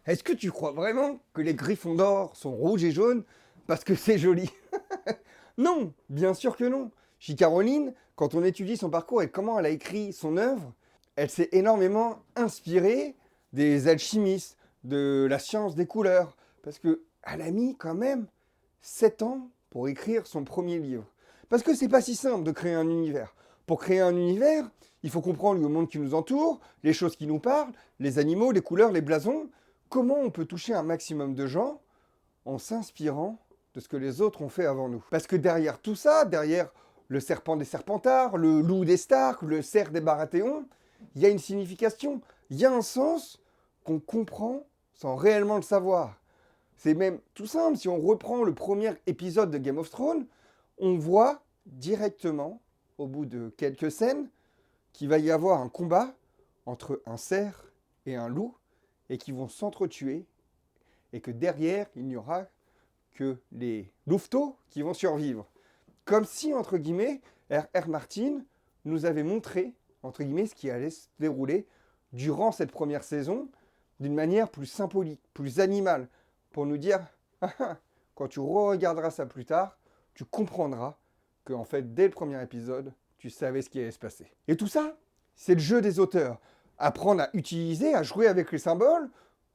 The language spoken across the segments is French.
Est-ce que tu crois vraiment que les griffons d'or sont rouges et jaunes parce que c'est joli? Non, bien sûr que non. Chez Caroline, quand on étudie son parcours et comment elle a écrit son œuvre, elle s'est énormément inspirée des alchimistes, de la science des couleurs, parce qu'elle a mis quand même 7 ans pour écrire son premier livre. Parce que c'est pas si simple de créer un univers. Pour créer un univers, il faut comprendre le monde qui nous entoure, les choses qui nous parlent, les animaux, les couleurs, les blasons. Comment on peut toucher un maximum de gens en s'inspirant de ce que les autres ont fait avant nous? Parce que derrière tout ça, derrière le serpent des Serpentards, le loup des Stark, le cerf des Baratheons, il y a une signification, il y a un sens qu'on comprend sans réellement le savoir. C'est même tout simple, si on reprend le premier épisode de Game of Thrones, on voit directement, au bout de quelques scènes, qu'il va y avoir un combat entre un cerf et un loup, et qui vont s'entretuer, et que derrière, il n'y aura que les louveteaux qui vont survivre. Comme si, entre guillemets, R.R. Martin nous avait montré, entre guillemets, ce qui allait se dérouler durant cette première saison, d'une manière plus symbolique, plus animale, pour nous dire, ah, ah, quand tu regarderas ça plus tard, tu comprendras que, en fait, dès le premier épisode, tu savais ce qui allait se passer. Et tout ça, c'est le jeu des auteurs. Apprendre à utiliser, à jouer avec les symboles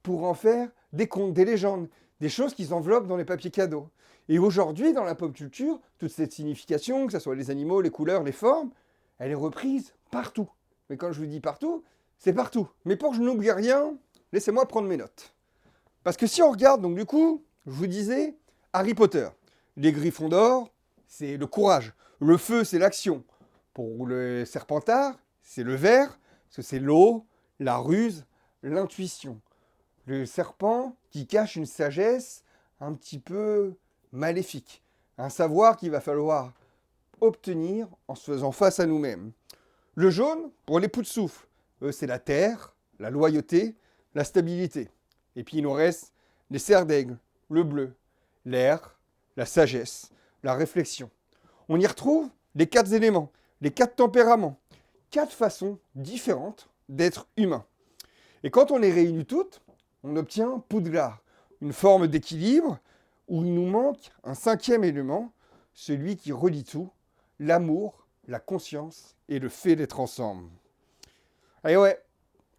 pour en faire des contes, des légendes, des choses qu'ils enveloppent dans les papiers cadeaux. Et aujourd'hui, dans la pop culture, toute cette signification, que ce soit les animaux, les couleurs, les formes, elle est reprise partout. Mais quand je vous dis partout, c'est partout. Mais pour que je n'oublie rien, laissez-moi prendre mes notes. Parce que si on regarde, donc du coup, je vous disais, Harry Potter, les griffons d'or, c'est le courage. Le feu, c'est l'action. Pour le Serpentard, c'est le vert, parce que c'est l'eau, la ruse, l'intuition. Le serpent qui cache une sagesse un petit peu maléfique. Un savoir qu'il va falloir obtenir en se faisant face à nous-mêmes. Le jaune, pour les poux de souffle, c'est la terre, la loyauté, la stabilité. Et puis il nous reste les cerfs d'aigle, le bleu, l'air, la sagesse, la réflexion. On y retrouve les 4 éléments, les 4 tempéraments, 4 façons différentes d'être humain. Et quand on les réunit toutes, on obtient Poudlard, une forme d'équilibre où il nous manque un 5e élément, celui qui relie tout, l'amour, la conscience et le fait d'être ensemble. Et ouais,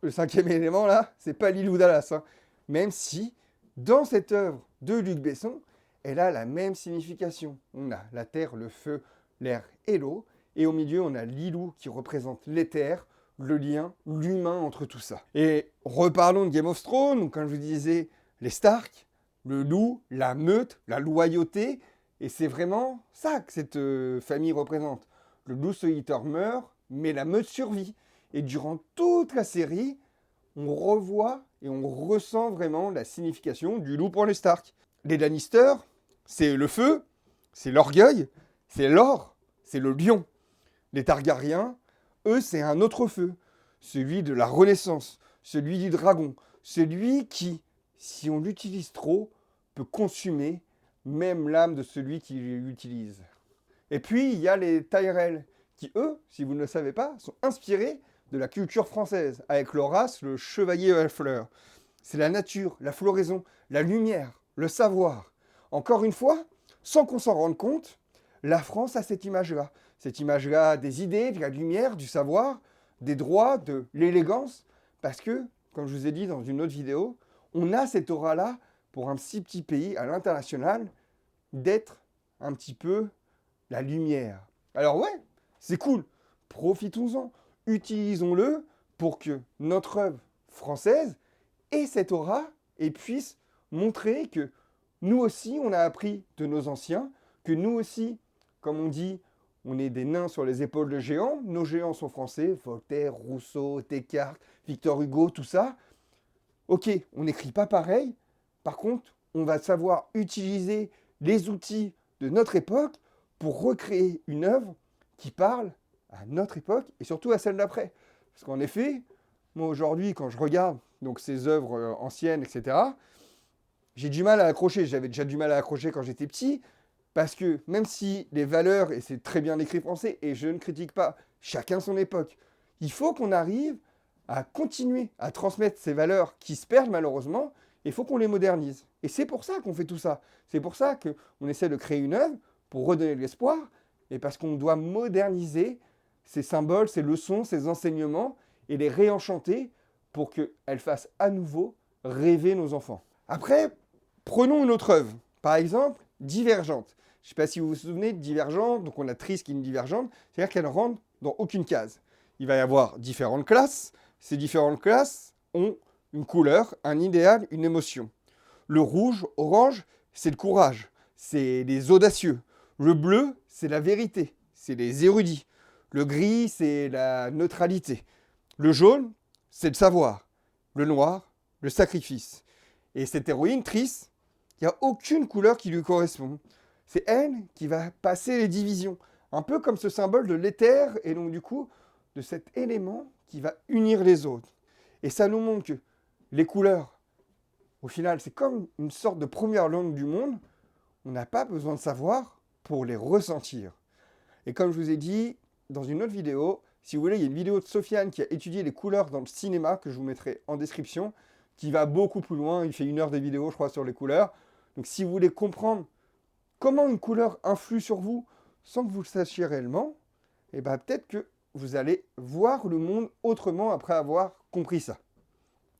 le 5e élément là, c'est pas Lilou Dallas, hein. Même si, dans cette œuvre de Luc Besson, elle a la même signification. On a la terre, le feu, l'air et l'eau, et au milieu on a Lilou qui représente l'éther, le lien, l'humain entre tout ça. Et reparlons de Game of Thrones, donc comme je vous disais, les Stark, le loup, la meute, la loyauté, et c'est vraiment ça que cette famille représente. Le loup solitaire meurt, mais la meute survit. Et durant toute la série, on revoit et on ressent vraiment la signification du loup pour les Stark. Les Lannister, c'est le feu, c'est l'orgueil, c'est l'or, c'est le lion. Les Targaryens, eux, c'est un autre feu, celui de la Renaissance, celui du dragon, celui qui, si on l'utilise trop, peut consumer même l'âme de celui qui l'utilise. Et puis, il y a les Tyrell, qui, eux, si vous ne le savez pas, sont inspirés de la culture française, avec Horace, le chevalier à la fleur. C'est la nature, la floraison, la lumière, le savoir. Encore une fois, sans qu'on s'en rende compte, la France a cette image-là des idées, de la lumière, du savoir, des droits, de l'élégance, parce que, comme je vous ai dit dans une autre vidéo, on a cette aura-là, pour un si petit pays à l'international, d'être un petit peu la lumière. Alors ouais, c'est cool, profitons-en, utilisons-le pour que notre œuvre française ait cette aura et puisse montrer que nous aussi, on a appris de nos anciens, que nous aussi, comme on dit, on est des nains sur les épaules de géants. Nos géants sont français, Voltaire, Rousseau, Descartes, Victor Hugo, tout ça. Ok, on n'écrit pas pareil. Par contre, on va savoir utiliser les outils de notre époque pour recréer une œuvre qui parle à notre époque et surtout à celle d'après. Parce qu'en effet, moi aujourd'hui, quand je regarde donc ces œuvres anciennes, etc., j'ai du mal à accrocher. J'avais déjà du mal à accrocher quand j'étais petit, parce que même si les valeurs, et c'est très bien écrit français, et je ne critique pas, chacun son époque, il faut qu'on arrive à continuer à transmettre ces valeurs qui se perdent malheureusement, Il faut qu'on les modernise. Et c'est pour ça qu'on fait tout ça. C'est pour ça qu'on essaie de créer une œuvre pour redonner de l'espoir, et parce qu'on doit moderniser ces symboles, ces leçons, ces enseignements, et les réenchanter pour qu'elles fassent à nouveau rêver nos enfants. Après, prenons une autre œuvre. Par exemple, Divergente. Je ne sais pas si vous vous souvenez de Divergente, donc on a Tris qui est une divergente, c'est-à-dire qu'elle ne rentre dans aucune case. Il va y avoir différentes classes. Ces différentes classes ont une couleur, un idéal, une émotion. Le rouge, orange, c'est le courage, c'est les audacieux. Le bleu, c'est la vérité, c'est les érudits. Le gris, c'est la neutralité. Le jaune, c'est le savoir. Le noir, le sacrifice. Et cette héroïne, Tris, il n'y a aucune couleur qui lui correspond. C'est elle qui va passer les divisions. Un peu comme ce symbole de l'éther, et donc du coup, de cet élément qui va unir les autres. Et ça nous montre que les couleurs, au final, c'est comme une sorte de première langue du monde. On n'a pas besoin de savoir pour les ressentir. Et comme je vous ai dit dans une autre vidéo, si vous voulez, il y a une vidéo de Sofiane qui a étudié les couleurs dans le cinéma, que je vous mettrai en description, qui va beaucoup plus loin. Il fait 1 heure de vidéo, je crois, sur les couleurs. Donc si vous voulez comprendre comment une couleur influe sur vous sans que vous le sachiez réellement, eh ben, peut-être que vous allez voir le monde autrement après avoir compris ça.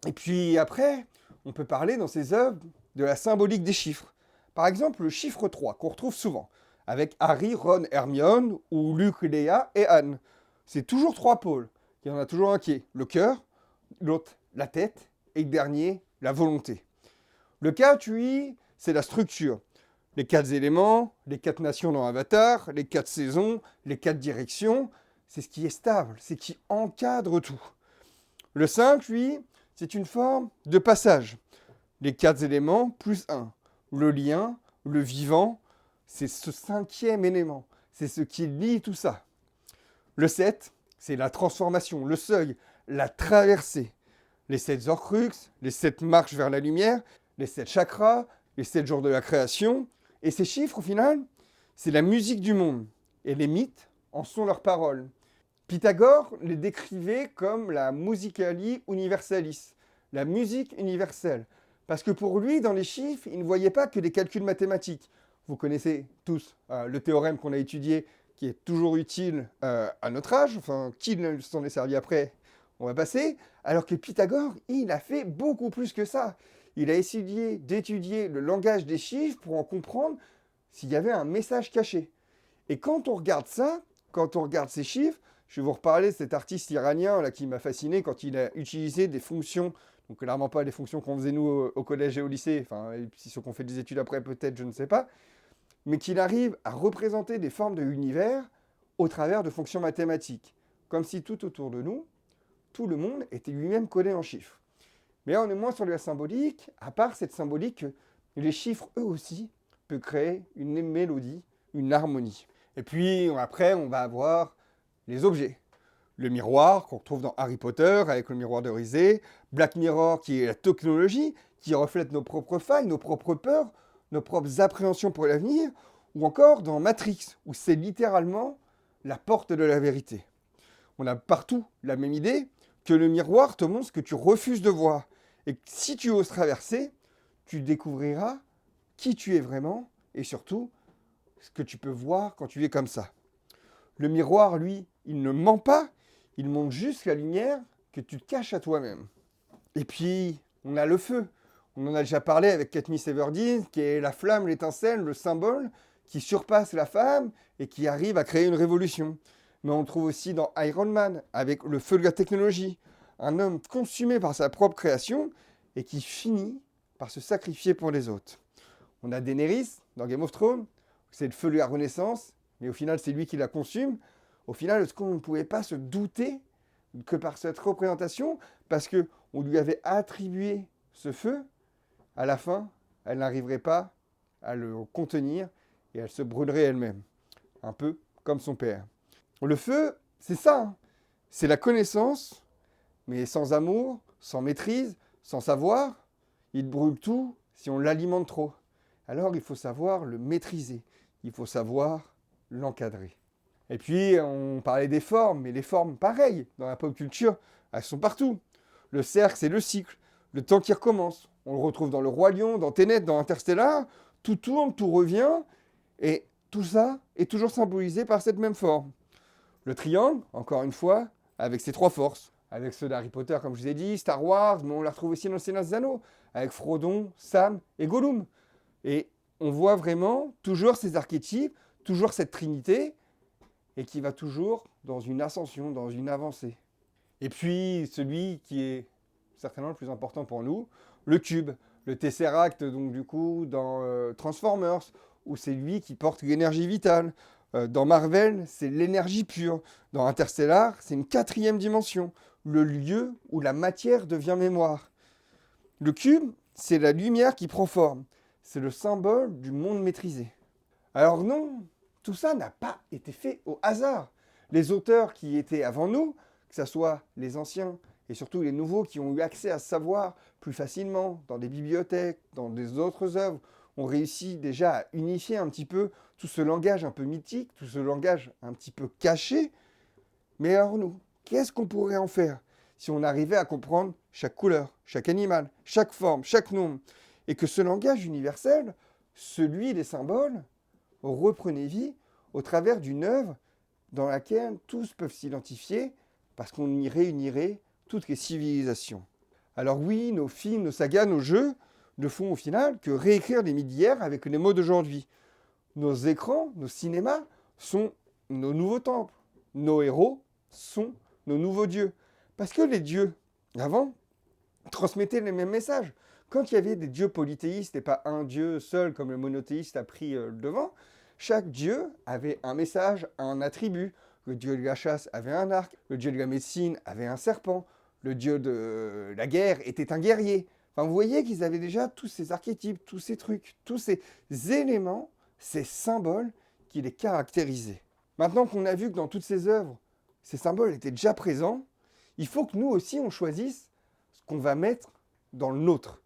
Et puis après, on peut parler dans ces œuvres de la symbolique des chiffres. Par exemple, le chiffre 3, qu'on retrouve souvent, avec Harry, Ron, Hermione, ou Luke, Léa et Anne. C'est toujours 3 pôles. Il y en a toujours un qui est le cœur, l'autre la tête, et le dernier, la volonté. Le 4, lui, c'est la structure. Les 4 éléments, les 4 nations dans Avatar, les 4 saisons, les 4 directions, c'est ce qui est stable, c'est ce qui encadre tout. Le 5, lui, c'est une forme de passage. Les 4 éléments plus 1. Le lien, le vivant, c'est ce 5e élément. C'est ce qui lie tout ça. Le 7, c'est la transformation, le seuil, la traversée. Les 7 Horcruxes, les 7 marches vers la lumière, les 7 chakras, les 7 jours de la création. Et ces chiffres, au final, c'est la musique du monde. Et les mythes en sont leurs paroles. Pythagore les décrivait comme la musicalia universalis, la musique universelle. Parce que pour lui, dans les chiffres, il ne voyait pas que des calculs mathématiques. Vous connaissez tous le théorème qu'on a étudié, qui est toujours utile à notre âge, enfin, qui s'en est servi après, on va passer. Alors que Pythagore, il a fait beaucoup plus que ça. Il a essayé d'étudier le langage des chiffres pour en comprendre s'il y avait un message caché. Et quand on regarde ça, quand on regarde ces chiffres, je vais vous reparler de cet artiste iranien là, qui m'a fasciné quand il a utilisé des fonctions, donc clairement pas les fonctions qu'on faisait nous au collège et au lycée, enfin, si ceux qu'on fait des études après peut-être, je ne sais pas, mais qu'il arrive à représenter des formes de l'univers au travers de fonctions mathématiques. Comme si tout autour de nous, tout le monde était lui-même codé en chiffres. Mais là, on est moins sur la symbolique, à part cette symbolique que les chiffres, eux aussi, peuvent créer une mélodie, une harmonie. Et puis, après, on va avoir les objets. Le miroir qu'on retrouve dans Harry Potter avec le miroir de risée, Black Mirror qui est la technologie, qui reflète nos propres failles, nos propres peurs, nos propres appréhensions pour l'avenir, ou encore dans Matrix, où c'est littéralement la porte de la vérité. On a partout la même idée, que le miroir te montre ce que tu refuses de voir. Et que si tu oses traverser, tu découvriras qui tu es vraiment, et surtout, ce que tu peux voir quand tu es comme ça. Le miroir, lui, il ne ment pas, il montre juste la lumière que tu te caches à toi-même. Et puis, on a le feu. On en a déjà parlé avec Katniss Everdeen, qui est la flamme, l'étincelle, le symbole, qui surpasse la femme et qui arrive à créer une révolution. Mais on le trouve aussi dans Iron Man, avec le feu de la technologie. Un homme consumé par sa propre création et qui finit par se sacrifier pour les autres. On a Daenerys dans Game of Thrones, c'est le feu de la Renaissance, mais au final c'est lui qui la consume. Au final, est-ce qu'on ne pouvait pas se douter que par cette représentation, parce qu'on lui avait attribué ce feu, à la fin, elle n'arriverait pas à le contenir et elle se brûlerait elle-même. Un peu comme son père. Le feu, c'est ça, hein. C'est la connaissance, mais sans amour, sans maîtrise, sans savoir, il brûle tout si on l'alimente trop. Alors il faut savoir le maîtriser, il faut savoir l'encadrer. Et puis on parlait des formes, mais les formes, pareil, dans la pop culture, elles sont partout. Le cercle, c'est le cycle, le temps qui recommence. On le retrouve dans Le Roi Lion, dans Tenet, dans Interstellar. Tout tourne, tout revient. Et tout ça est toujours symbolisé par cette même forme. Le triangle, encore une fois, avec ses 3 forces. Avec ceux d'Harry Potter, comme je vous ai dit, Star Wars, mais on la retrouve aussi dans le Seigneur des Anneaux, avec Frodon, Sam et Gollum. Et on voit vraiment toujours ces archétypes, toujours cette trinité, et qui va toujours dans une ascension, dans une avancée. Et puis, celui qui est certainement le plus important pour nous, le cube, le Tesseract, donc du coup, dans Transformers, où c'est lui qui porte l'énergie vitale. Dans Marvel, c'est l'énergie pure. Dans Interstellar, c'est une 4e dimension, le lieu où la matière devient mémoire. Le cube, c'est la lumière qui prend forme. C'est le symbole du monde maîtrisé. Alors non, tout ça n'a pas été fait au hasard. Les auteurs qui étaient avant nous, que ce soit les anciens et surtout les nouveaux qui ont eu accès à ce savoir plus facilement dans des bibliothèques, dans des autres œuvres, ont réussi déjà à unifier un petit peu tout ce langage un peu mythique, tout ce langage un petit peu caché. Mais alors nous, qu'est-ce qu'on pourrait en faire si on arrivait à comprendre chaque couleur, chaque animal, chaque forme, chaque nombre, et que ce langage universel, celui des symboles, reprenait vie au travers d'une œuvre dans laquelle tous peuvent s'identifier parce qu'on y réunirait toutes les civilisations. Alors oui, nos films, nos sagas, nos jeux ne font au final que réécrire les mythes d'hier avec les mots d'aujourd'hui. Nos écrans, nos cinémas sont nos nouveaux temples. Nos héros sont nos nouveaux dieux. Parce que les dieux, avant, transmettaient les mêmes messages. Quand il y avait des dieux polythéistes et pas un dieu seul comme le monothéiste a pris le devant, chaque dieu avait un message, un attribut. Le dieu de la chasse avait un arc, le dieu de la médecine avait un serpent, le dieu de la guerre était un guerrier. Enfin, vous voyez qu'ils avaient déjà tous ces archétypes, tous ces trucs, tous ces éléments, ces symboles qui les caractérisaient. Maintenant qu'on a vu que dans toutes ces œuvres, ces symboles étaient déjà présents, il faut que nous aussi on choisisse ce qu'on va mettre dans le nôtre.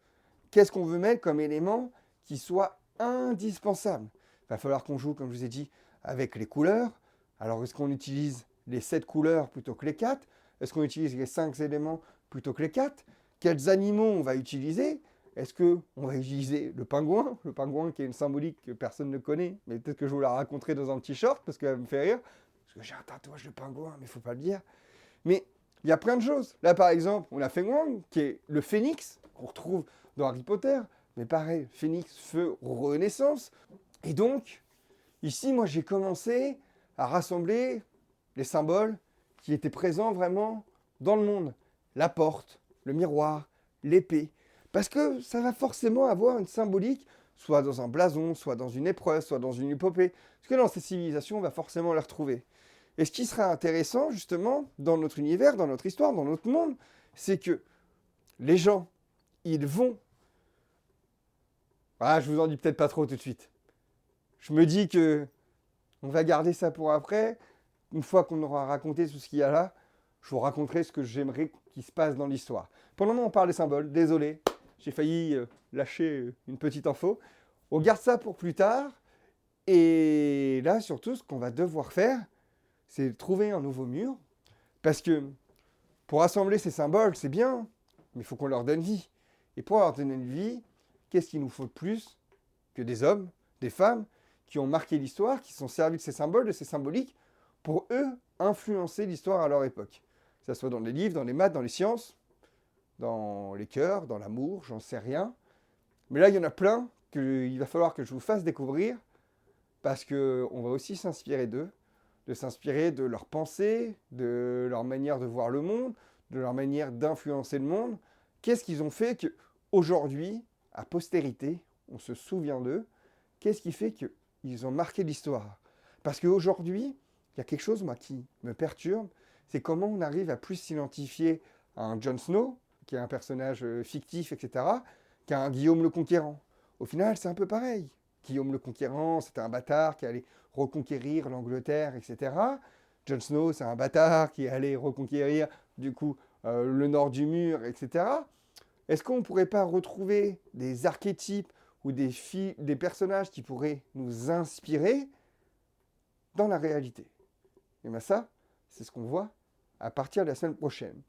Qu'est-ce qu'on veut mettre comme élément qui soit indispensable? Il va falloir qu'on joue, comme je vous ai dit, avec les couleurs. Alors, est-ce qu'on utilise les 7 couleurs plutôt que les 4? Est-ce qu'on utilise les 5 éléments plutôt que les 4? Quels animaux on va utiliser? Est-ce qu'on va utiliser le pingouin qui est une symbolique que personne ne connaît, mais peut-être que je vous la raconterai dans un petit short, parce qu'elle me fait rire. Parce que j'ai un tatouage de pingouin, mais il ne faut pas le dire. Mais il y a plein de choses. Là, par exemple, on a Feng Wang, qui est le phénix, qu'on retrouve dans Harry Potter. Mais pareil, phénix, feu, renaissance. Et donc, ici, moi, j'ai commencé à rassembler les symboles qui étaient présents vraiment dans le monde. La porte, le miroir, l'épée. Parce que ça va forcément avoir une symbolique, soit dans un blason, soit dans une épreuve, soit dans une épopée. Parce que dans ces civilisations, on va forcément les retrouver. Et ce qui sera intéressant, justement, dans notre univers, dans notre histoire, dans notre monde, c'est que les gens, ils vont... Ah, je vous en dis peut-être pas trop tout de suite. Je me dis que on va garder ça pour après. Une fois qu'on aura raconté tout ce qu'il y a là, je vous raconterai ce que j'aimerais qu'il se passe dans l'histoire. Pour le moment, on parle des symboles. Désolé, j'ai failli lâcher une petite info. On garde ça pour plus tard. Et là, surtout, ce qu'on va devoir faire, c'est trouver un nouveau mur. Parce que pour assembler ces symboles, c'est bien, mais il faut qu'on leur donne vie. Et pour leur donner une vie, qu'est-ce qu'il nous faut de plus que des hommes, des femmes, qui ont marqué l'histoire, qui se sont servis de ces symboles, de ces symboliques, pour eux influencer l'histoire à leur époque. Que ce soit dans les livres, dans les maths, dans les sciences, dans les cœurs, dans l'amour, j'en sais rien. Mais là, il y en a plein qu'il va falloir que je vous fasse découvrir, parce qu'on va aussi s'inspirer d'eux, de s'inspirer de leurs pensées, de leur manière de voir le monde, de leur manière d'influencer le monde. Qu'est-ce qu'ils ont fait qu'aujourd'hui, à postérité, on se souvient d'eux? Qu'est-ce qui fait qu'ils ont marqué l'histoire? Parce qu'aujourd'hui, il y a quelque chose, moi, qui me perturbe, c'est comment on arrive à plus s'identifier à un Jon Snow, qui est un personnage fictif, etc., qu'à un Guillaume le Conquérant. Au final, c'est un peu pareil. Guillaume le Conquérant, c'était un bâtard qui allait reconquérir l'Angleterre, etc. Jon Snow, c'est un bâtard qui allait reconquérir, du coup, le nord du mur, etc. Est-ce qu'on ne pourrait pas retrouver des archétypes ou des personnages qui pourraient nous inspirer dans la réalité? Et bien ça, c'est ce qu'on voit à partir de la semaine prochaine.